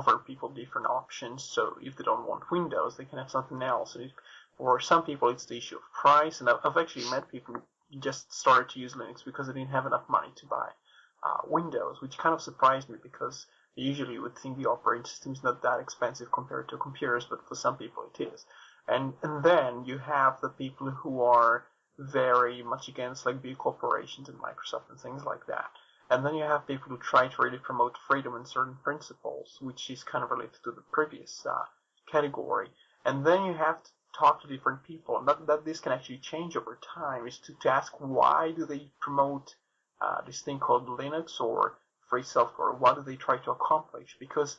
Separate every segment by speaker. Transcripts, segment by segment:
Speaker 1: offer people different options. So if they don't want Windows, they can have something else. And for some people, it's the issue of price. And I've actually met people who just started to use Linux because they didn't have enough money to buy Windows, which kind of surprised me because usually you would think the operating system is not that expensive compared to computers, but for some people it is. And then you have the people who are very much against like big corporations and Microsoft and things like that. And then you have people who try to really promote freedom and certain principles, which is kind of related to the previous category. And then you have to talk to different people, and that this can actually change over time, is to ask why do they promote this thing called Linux or free software? What do they try to accomplish? Because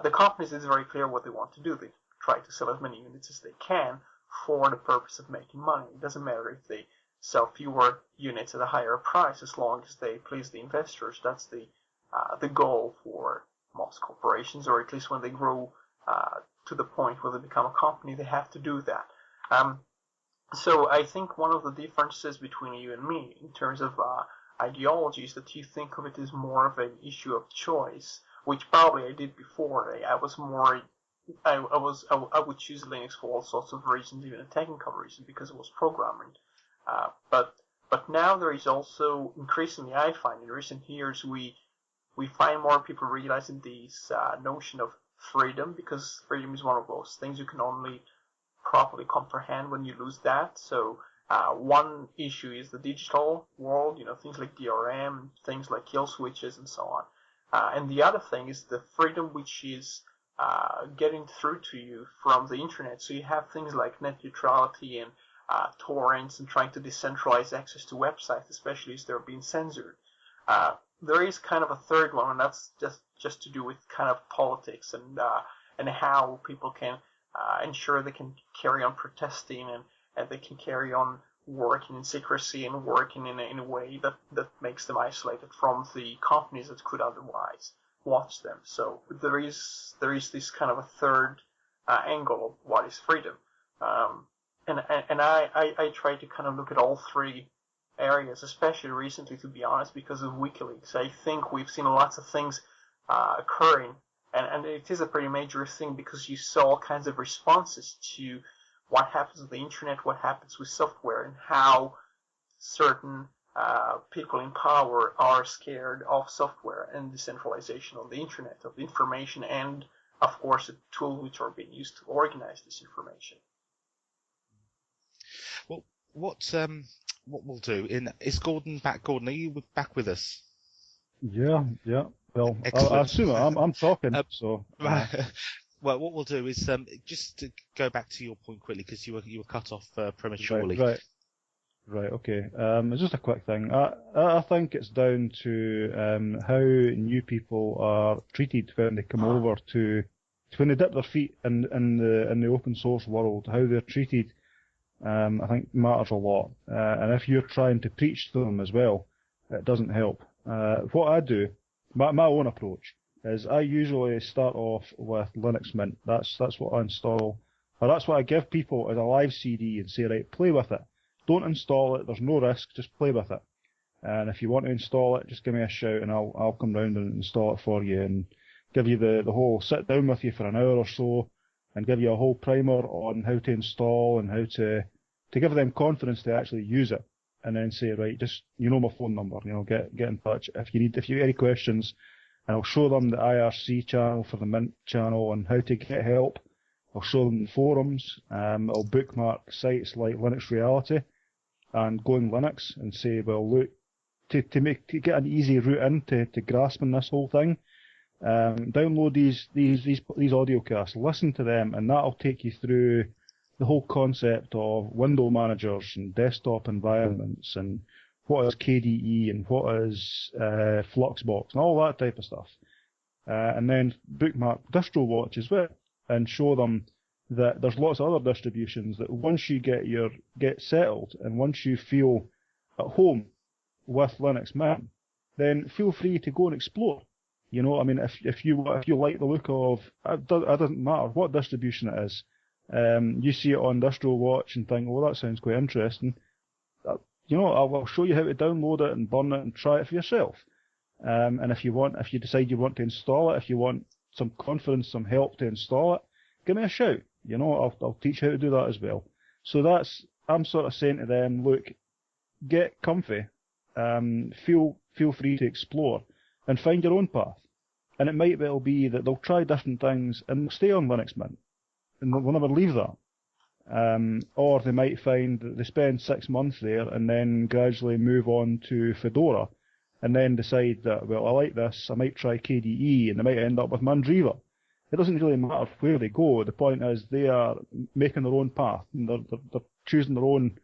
Speaker 1: the companies, it's very clear what they want to do. They try to sell as many units as they can for the purpose of making money. It doesn't matter if they sell fewer units at a higher price, as long as they please the investors. That's the goal for most corporations, or at least when they grow to the point where they become a company, they have to do that. So I think one of the differences between you and me in terms of ideology is that you think of it as more of an issue of choice, which probably I did before. I would choose Linux for all sorts of reasons, even a technical reason, because it was programming. But now there is also, increasingly I find in recent years, we find more people realizing this notion of freedom, because freedom is one of those things you can only properly comprehend when you lose that. So one issue is the digital world, things like DRM, things like kill switches and so on. And the other thing is the freedom which is getting through to you from the internet. So you have things like net neutrality and torrents and trying to decentralize access to websites, especially as they're being censored. There is kind of a third one, and that's just to do with kind of politics and how people can ensure they can carry on protesting and they can carry on working in secrecy and working in a way that makes them isolated from the companies that could otherwise watch them. So there is this kind of a third angle of what is freedom. And I try to kind of look at all three areas, especially recently, to be honest, because of Wikileaks. I think we've seen lots of things occurring, and it is a pretty major thing because you saw all kinds of responses to what happens with the internet, what happens with software, and how certain people in power are scared of software and decentralization on the internet, of information, and, of course, the tools which are being used to organize this information.
Speaker 2: Well, what we'll do is Gordon back? Gordon, are you back with us?
Speaker 3: Yeah. Well, I assume I'm talking.
Speaker 2: Well, what we'll do is just to go back to your point quickly, because you were cut off prematurely.
Speaker 3: Right. Okay. It's just a quick thing. I think it's down to how new people are treated when they come over to when they dip their feet in the open source world. How they're treated, I think, matters a lot. And if you're trying to preach to them as well, it doesn't help. What I do, my own approach, is I usually start off with Linux Mint. That's what I install, or that's what I give people as a live CD and say, right, play with it. Don't install it. There's no risk. Just play with it. And if you want to install it, just give me a shout and I'll come round and install it for you and give you the whole sit down with you for an hour or so and give you a whole primer on how to install and how to give them confidence to actually use it. And then say, right, just, my phone number, get in touch if you have any questions, and I'll show them the IRC channel for the Mint channel and how to get help. I'll show them the forums. I'll bookmark sites like Linux Reality and Going Linux and say, well, look, to get an easy route in to grasping this whole thing, download these audio casts, listen to them, and that'll take you through the whole concept of window managers and desktop environments and what is KDE and what is Fluxbox and all that type of stuff. And then bookmark DistroWatch as well and show them that there's lots of other distributions that once you get settled and once you feel at home with Linux Mint, then feel free to go and explore. If you like the look of, it doesn't matter what distribution it is. You see it on DistroWatch and think, well, that sounds quite interesting. I'll show you how to download it and burn it and try it for yourself. And if you decide you want to install it, if you want some confidence, some help to install it, give me a shout. I'll teach you how to do that as well. So I'm sort of saying to them, look, get comfy, feel free to explore, and find your own path. And it might well be that they'll try different things and they'll stay on Linux Mint, and they'll never leave that. Or they might find that they spend 6 months there and then gradually move on to Fedora, and then decide that, well, I like this, I might try KDE, and they might end up with Mandriva. It doesn't really matter where they go. The point is they are making their own path, and they're choosing their own,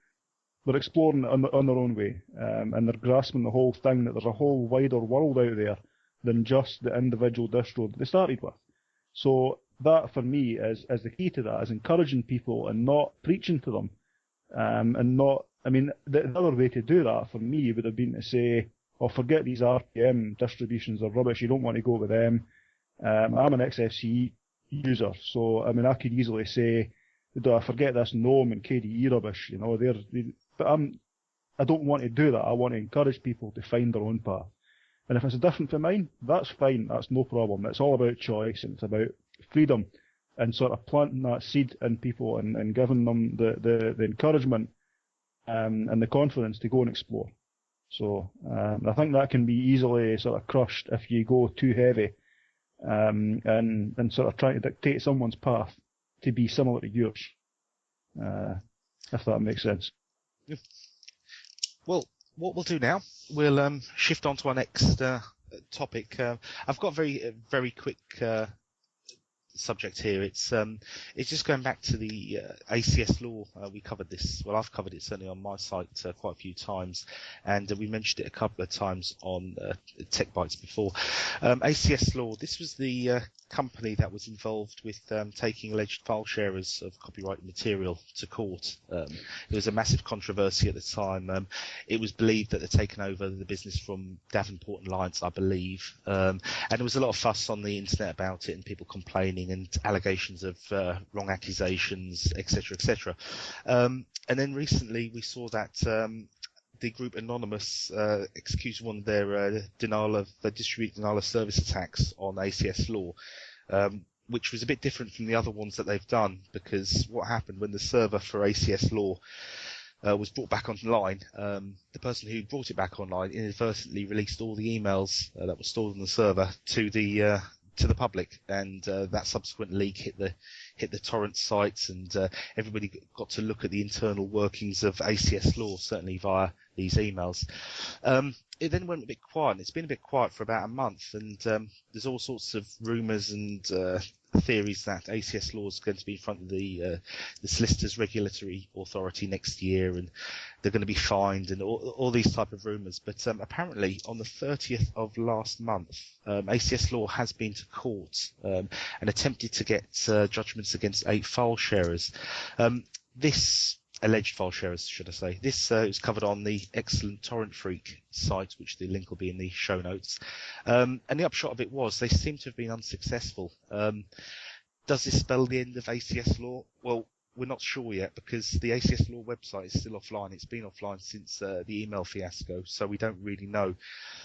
Speaker 3: they're exploring it on their own way, and they're grasping the whole thing, that there's a whole wider world out there than just the individual distro that they started with. So that, for me, is the key to that, is encouraging people and not preaching to them. The other way to do that, for me, would have been to say, oh, forget these RPM distributions, they're rubbish, you don't want to go with them. I'm an XFCE user, so, I could easily say, forget this GNOME and KDE rubbish, but I don't want to do that. I want to encourage people to find their own path. And if it's different from mine, that's fine, that's no problem. It's all about choice, and it's about freedom, and sort of planting that seed in people and giving them the encouragement and the confidence to go and explore. So I think that can be easily sort of crushed if you go too heavy and sort of trying to dictate someone's path to be similar to yours, if that makes sense.
Speaker 2: Well, what we'll do now, we'll shift on to our next topic. I've got a very quick subject here. It's just going back to the ACS law. We covered this. Well, I've covered it certainly on my site quite a few times, and we mentioned it a couple of times on TechBytes before. ACS law. This was the company that was involved with taking alleged file sharers of copyrighted material to court. It was a massive controversy at the time. It was believed that they'd taken over the business from Davenport and Lyons, I believe, and there was a lot of fuss on the internet about it and people complaining and allegations of wrong accusations, etc., etc. And then recently we saw that the group Anonymous excused one of their distributed denial of service attacks on ACS law, which was a bit different from the other ones that they've done, because what happened when the server for ACS law was brought back online, the person who brought it back online inadvertently released all the emails that were stored on the server to the public, and that subsequent leak hit the torrent sites, and everybody got to look at the internal workings of ACS law, certainly via these emails. It then went a bit quiet. It's been a bit quiet for about a month, and there's all sorts of rumours and theories that ACS law is going to be in front of the Solicitors Regulatory Authority next year, and they're going to be fined, and all these type of rumours. But apparently, on the 30th of last month, ACS law has been to court and attempted to get judgments against 8 file sharers. This alleged file sharers, should I say. This is covered on the excellent Torrent Freak site, which the link will be in the show notes. And the upshot of it was they seem to have been unsuccessful. Does this spell the end of ACS law? Well, we're not sure yet, because the ACS law website is still offline. It's been offline since the email fiasco, so we don't really know.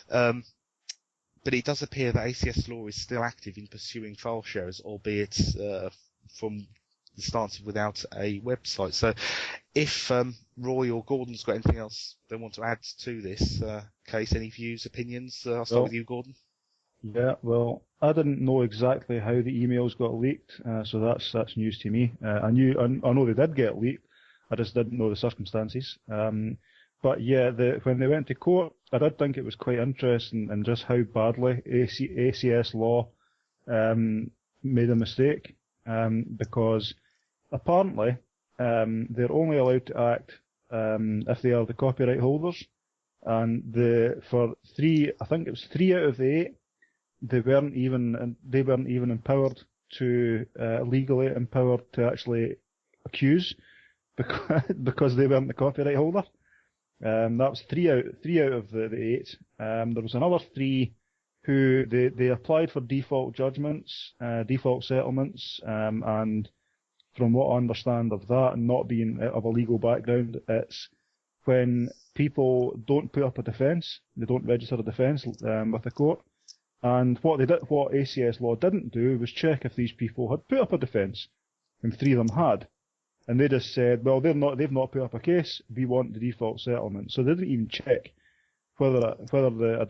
Speaker 2: But it does appear that ACS law is still active in pursuing file sharers, albeit from the stance without a website. So if Roy or Gordon's got anything else they want to add to this case, any views, opinions? I'll start with you, Gordon.
Speaker 3: Yeah, well, I didn't know exactly how the emails got leaked, so that's news to me. I know they did get leaked, I just didn't know the circumstances. But yeah, when they went to court, I did think it was quite interesting in just how badly ACS law made a mistake, because apparently they're only allowed to act if they are the copyright holders, and for 3 out of the 8, they weren't even empowered to legally empowered to actually accuse, because they weren't the copyright holder. That was 3 out of the 8. There was another 3 who they applied for default judgments, default settlements, and from what I understand of that, and not being of a legal background, it's when people don't put up a defence, they don't register a defence with the court, And what ACS law didn't do was check if these people had put up a defence, and 3 of them had. And they just said, well, they've not put up a case, we want the default settlement. So they didn't even check whether a